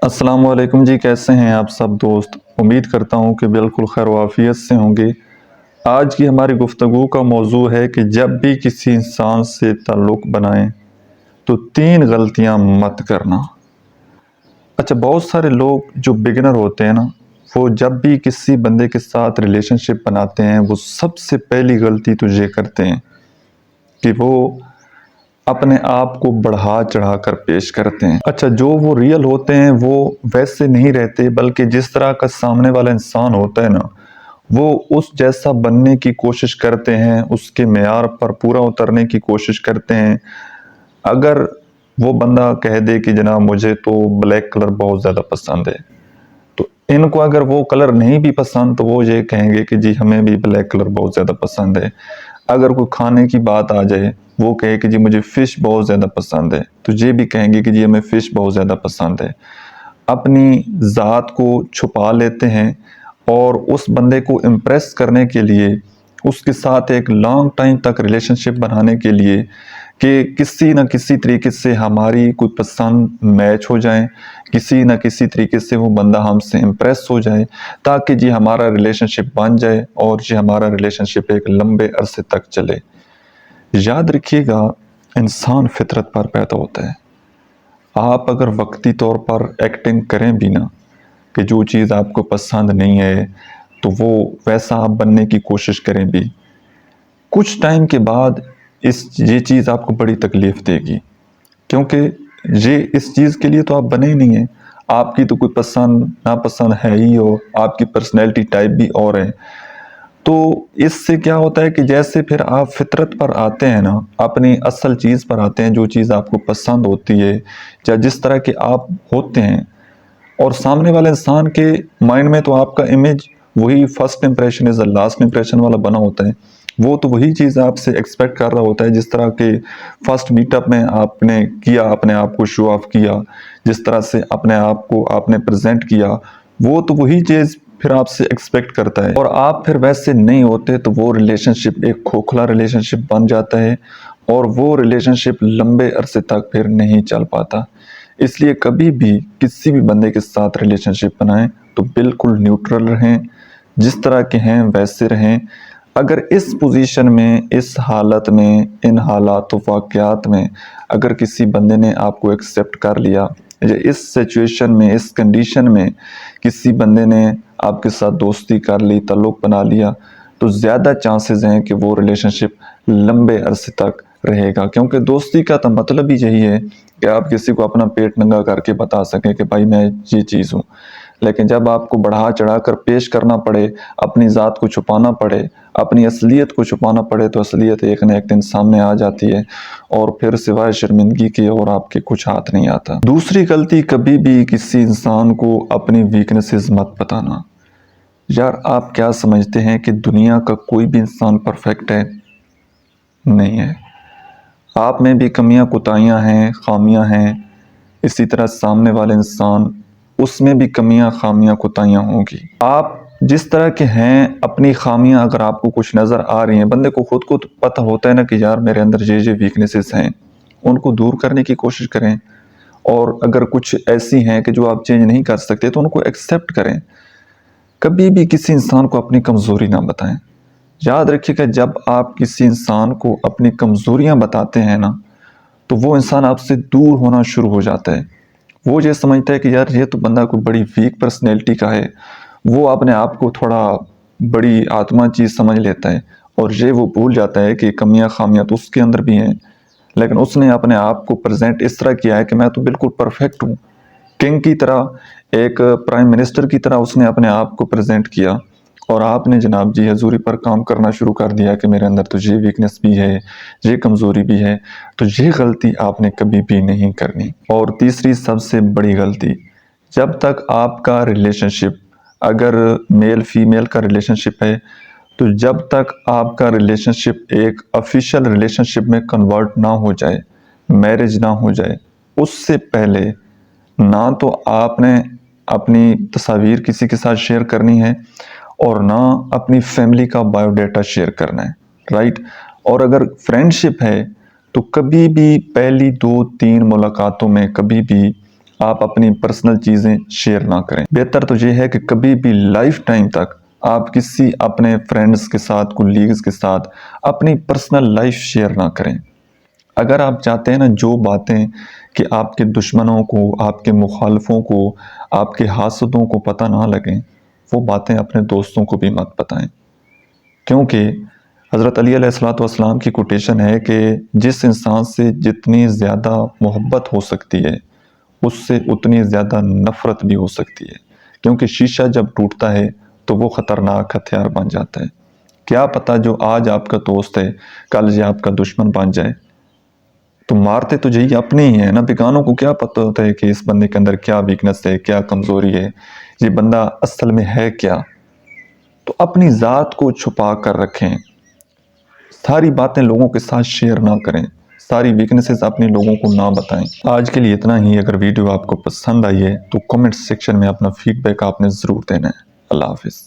السلام علیکم جی، کیسے ہیں آپ سب دوست؟ امید کرتا ہوں کہ بالکل خیر و عافیت سے ہوں گے۔ آج کی ہماری گفتگو کا موضوع ہے کہ جب بھی کسی انسان سے تعلق بنائیں تو 3 غلطیاں مت کرنا۔ اچھا، بہت سارے لوگ جو بگنر ہوتے ہیں نا، وہ جب بھی کسی بندے کے ساتھ ریلیشن شپ بناتے ہیں وہ سب سے پہلی غلطی تو یہ کرتے ہیں کہ وہ اپنے آپ کو بڑھا چڑھا کر پیش کرتے ہیں۔ اچھا، جو وہ ریئل ہوتے ہیں وہ ویسے نہیں رہتے، بلکہ جس طرح کا سامنے والا انسان ہوتا ہے نا، وہ اس جیسا بننے کی کوشش کرتے ہیں، اس کے معیار پر پورا اترنے کی کوشش کرتے ہیں۔ اگر وہ بندہ کہہ دے کہ جناب مجھے تو بلیک کلر بہت زیادہ پسند ہے، تو ان کو اگر وہ کلر نہیں بھی پسند تو وہ یہ کہیں گے کہ جی ہمیں بھی بلیک کلر بہت زیادہ پسند ہے۔ اگر کوئی کھانے کی بات آ جائے، وہ کہے کہ جی مجھے فش بہت زیادہ پسند ہے، تو یہ بھی کہیں گے کہ جی ہمیں فش بہت زیادہ پسند ہے۔ اپنی ذات کو چھپا لیتے ہیں اور اس بندے کو امپریس کرنے کے لیے، اس کے ساتھ ایک لانگ ٹائم تک ریلیشن شپ بنانے کے لیے کہ کسی نہ کسی طریقے سے ہماری کوئی پسند میچ ہو جائیں، کسی نہ کسی طریقے سے وہ بندہ ہم سے امپریس ہو جائے، تاکہ جی ہمارا ریلیشن شپ بن جائے اور جی ہمارا ریلیشن شپ ایک لمبے عرصے تک چلے۔ یاد رکھیے گا، انسان فطرت پر پیدا ہوتا ہے۔ آپ اگر وقتی طور پر ایکٹنگ کریں بھی نا کہ جو چیز آپ کو پسند نہیں ہے تو وہ ویسا آپ بننے کی کوشش کریں بھی، کچھ ٹائم کے بعد یہ چیز آپ کو بڑی تکلیف دے گی، کیونکہ اس چیز کے لیے تو آپ بنے ہی نہیں ہیں۔ آپ کی تو کوئی پسند ناپسند ہے ہی ہو، آپ کی پرسنالٹی ٹائپ بھی اور ہے۔ تو اس سے کیا ہوتا ہے کہ جیسے پھر آپ فطرت پر آتے ہیں نا، اپنی اصل چیز پر آتے ہیں، جو چیز آپ کو پسند ہوتی ہے یا جس طرح کے آپ ہوتے ہیں، اور سامنے والے انسان کے مائنڈ میں تو آپ کا امیج وہی first impression is the last impression والا بنا ہوتا ہے۔ وہ تو وہی چیز آپ سے ایکسپیکٹ کر رہا ہوتا ہے، جس طرح کے فرسٹ میٹ اپ میں آپ نے کیا، اپنے آپ کو شو آف کیا، جس طرح سے اپنے آپ کو آپ نے پریزنٹ کیا، وہ تو وہی چیز پھر آپ سے ایکسپیکٹ کرتا ہے، اور آپ پھر ویسے نہیں ہوتے تو وہ ریلیشن شپ ایک کھوکھلا ریلیشن شپ بن جاتا ہے، اور وہ ریلیشن شپ لمبے عرصے تک پھر نہیں چل پاتا۔ اس لیے کبھی بھی کسی بھی بندے کے ساتھ ریلیشن شپ بنائیں تو بالکل نیوٹرل رہیں، جس طرح کے ہیں ویسے رہیں۔ اگر اس پوزیشن میں، اس حالت میں، ان حالات و واقعات میں اگر کسی بندے نے آپ کو ایکسیپٹ کر لیا، یا اس سچویشن میں، اس کنڈیشن میں کسی بندے نے آپ کے ساتھ دوستی کر لی، تعلق بنا لیا، تو زیادہ چانسز ہیں کہ وہ ریلیشن شپ لمبے عرصے تک رہے گا۔ کیونکہ دوستی کا تو مطلب ہی یہی ہے کہ آپ کسی کو اپنا پیٹ ننگا کر کے بتا سکیں کہ بھائی میں یہ چیز ہوں۔ لیکن جب آپ کو بڑھا چڑھا کر پیش کرنا پڑے، اپنی ذات کو چھپانا پڑے، اپنی اصلیت کو چھپانا پڑے، تو اصلیت ایک نہ ایک دن سامنے آ جاتی ہے، اور پھر سوائے شرمندگی کے اور آپ کے کچھ ہاتھ نہیں آتا۔ دوسری غلطی، کبھی بھی کسی انسان کو اپنی ویکنسز مت بتانا۔ یار، آپ کیا سمجھتے ہیں کہ دنیا کا کوئی بھی انسان پرفیکٹ ہے؟ نہیں ہے۔ آپ میں بھی کمیاں کوتاہیاں ہیں، خامیاں ہیں، اسی طرح سامنے والے انسان، اس میں بھی کمیاں خامیاں کوتاہیاں ہوں گی۔ آپ جس طرح کے ہیں، اپنی خامیاں اگر آپ کو کچھ نظر آ رہی ہیں، بندے کو خود کو پتہ ہوتا ہے نا کہ یار میرے اندر یہ ویکنسز ہیں، ان کو دور کرنے کی کوشش کریں، اور اگر کچھ ایسی ہیں کہ جو آپ چینج نہیں کر سکتے تو ان کو ایکسیپٹ کریں۔ کبھی بھی کسی انسان کو اپنی کمزوری نہ بتائیں۔ یاد رکھیے کہ جب آپ کسی انسان کو اپنی کمزوریاں بتاتے ہیں نا، تو وہ انسان آپ سے دور ہونا شروع ہو جاتا ہے۔ وہ یہ سمجھتا ہے کہ یار یہ تو بندہ کوئی بڑی ویک پرسنالٹی کا ہے، وہ اپنے آپ کو تھوڑا بڑی آتما چیز سمجھ لیتا ہے، اور وہ بھول جاتا ہے کہ کمیاں خامیاں تو اس کے اندر بھی ہیں، لیکن اس نے اپنے آپ کو پریزنٹ اس طرح کیا ہے کہ میں تو بالکل پرفیکٹ ہوں، کنگ کی طرح، ایک پرائم منسٹر کی طرح اس نے اپنے آپ کو پریزنٹ کیا، اور آپ نے جناب جی حضوری پر کام کرنا شروع کر دیا کہ میرے اندر تو یہ ویکنس بھی ہے، یہ کمزوری بھی ہے۔ تو یہ غلطی آپ نے کبھی بھی نہیں کرنی۔ اور تیسری سب سے بڑی غلطی، جب تک آپ کا ریلیشن شپ، اگر میل فیمیل کا ریلیشن شپ ہے، تو جب تک آپ کا ریلیشن شپ ایک آفیشیل ریلیشن شپ میں کنورٹ نہ ہو جائے، میرج نہ ہو جائے، اس سے پہلے نہ تو آپ نے اپنی تصاویر کسی کے ساتھ شیئر کرنی ہے، اور نہ اپنی فیملی کا بایو ڈیٹا شیئر کرنا ہے، رائٹ؟ اور اگر فرینڈ شپ ہے تو کبھی بھی پہلی 2-3 ملاقاتوں میں کبھی بھی آپ اپنی پرسنل چیزیں شیئر نہ کریں۔ بہتر تو یہ ہے کہ کبھی بھی لائف ٹائم تک آپ کسی اپنے فرینڈز کے ساتھ، کولیگز کے ساتھ اپنی پرسنل لائف شیئر نہ کریں۔ اگر آپ چاہتے ہیں نا جو باتیں کہ آپ کے دشمنوں کو، آپ کے مخالفوں کو، آپ کے حاسدوں کو پتہ نہ لگیں، وہ باتیں اپنے دوستوں کو بھی مت بتائیں، کیونکہ حضرت علی علیہ السلام کی کوٹیشن ہے کہ جس انسان سے جتنی زیادہ محبت ہو سکتی ہے اس سے اتنی زیادہ نفرت بھی ہو سکتی ہے، کیونکہ شیشہ جب ٹوٹتا ہے تو وہ خطرناک ہتھیار بن جاتا ہے۔ کیا پتہ جو آج آپ کا دوست ہے کل یہ آپ کا دشمن بن جائے۔ تو مارتے تو یہی اپنے ہی ہیں نا، بیگانوں کو کیا پتہ ہوتا ہے کہ اس بندے کے اندر کیا ویکنس ہے، کیا کمزوری ہے، یہ بندہ اصل میں ہے کیا۔ تو اپنی ذات کو چھپا کر رکھیں، ساری باتیں لوگوں کے ساتھ شیئر نہ کریں، ساری ویکنسز اپنے لوگوں کو نہ بتائیں۔ آج کے لیے اتنا ہی۔ اگر ویڈیو آپ کو پسند آئی ہے تو کمنٹ سیکشن میں اپنا فیڈ بیک آپ نے ضرور دینا ہے۔ اللہ حافظ۔